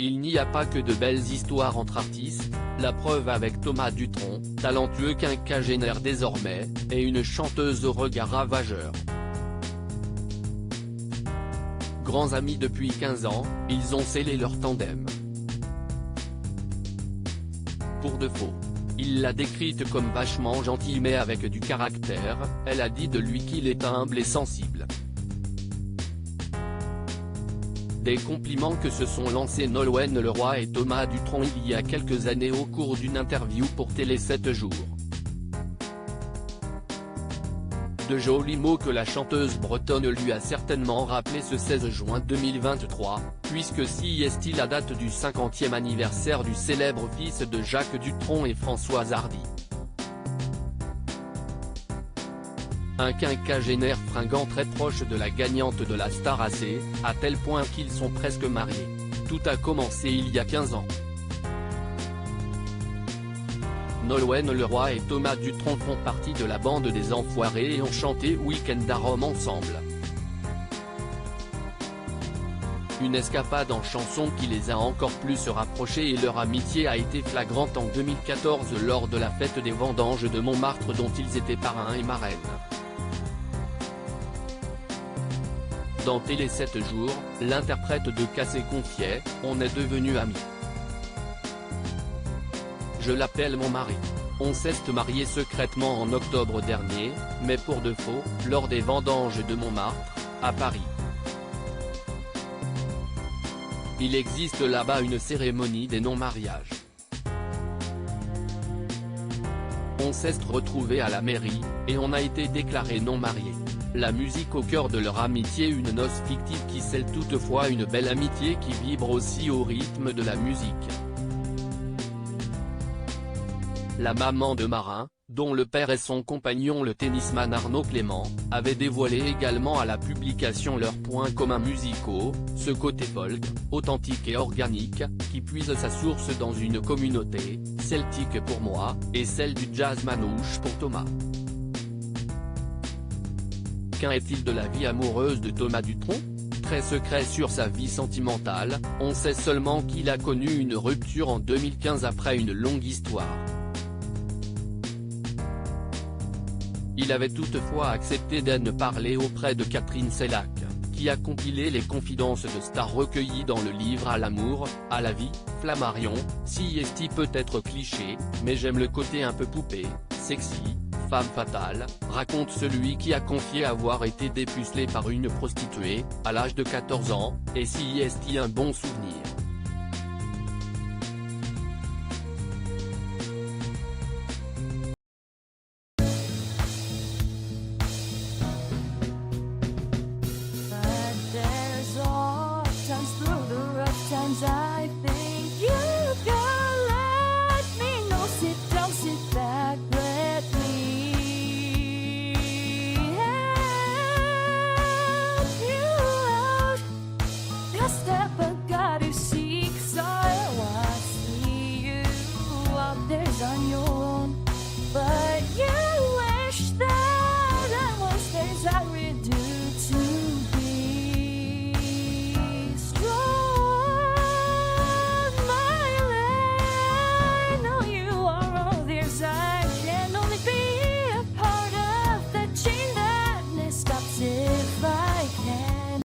il n'y a pas que de belles histoires entre artistes, la preuve avec Thomas Dutronc, talentueux quinquagénaire désormais, et une chanteuse au regard ravageur. Grands amis depuis 15 ans, ils ont scellé leur tandem. Pour de faux. Il l'a décrite comme vachement gentille mais avec du caractère, elle a dit de lui qu'il est humble et sensible. Des compliments que se sont lancés Nolwenn Leroy et Thomas Dutronc il y a quelques années au cours d'une interview pour Télé 7 jours. De jolis mots que la chanteuse bretonne lui a certainement rappelé ce 16 juin 2023, puisque si est la date du 50e anniversaire du célèbre fils de Jacques Dutronc et Françoise Hardy. Un quinquagénaire fringant très proche de la gagnante de la Star AC, à tel point qu'ils sont presque mariés. Tout a commencé il y a 15 ans. Nolwenn Leroy et Thomas Dutronc font partie de la bande des Enfoirés et ont chanté Week-end à Rome ensemble. Une escapade en chanson qui les a encore plus rapprochés et leur amitié a été flagrante en 2014 lors de la fête des vendanges de Montmartre dont ils étaient parrains et marraines. Dans Télé 7 jours, l'interprète de Cassé confiait « On est devenus amis. Je l'appelle mon mari. On s'est mariés secrètement en octobre dernier, mais pour de faux, lors des vendanges de Montmartre, à Paris. Il existe là-bas une cérémonie des non-mariages. On s'est retrouvés à la mairie, et on a été déclarés non-mariés. La musique au cœur de leur amitié, une noce fictive qui scelle toutefois une belle amitié qui vibre aussi au rythme de la musique. La maman de Marin, dont le père est son compagnon le tennisman Arnaud Clément, avait dévoilé également à la publication leurs points communs musicaux, ce côté folk, authentique et organique, qui puise sa source dans une communauté, celtique pour moi, et celle du jazz manouche pour Thomas. Qu'en est-il de la vie amoureuse de Thomas Dutronc ? Très secret sur sa vie sentimentale, on sait seulement qu'il a connu une rupture en 2015 après une longue histoire. Il avait toutefois accepté d'en parler auprès de Catherine Sellac, qui a compilé les confidences de stars recueillies dans le livre À l'amour, à la vie, Flammarion. Si est peut être cliché, mais j'aime le côté un peu poupée, sexy, femme fatale, raconte celui qui a confié avoir été dépucelé par une prostituée, à l'âge de 14 ans, et si est un bon souvenir.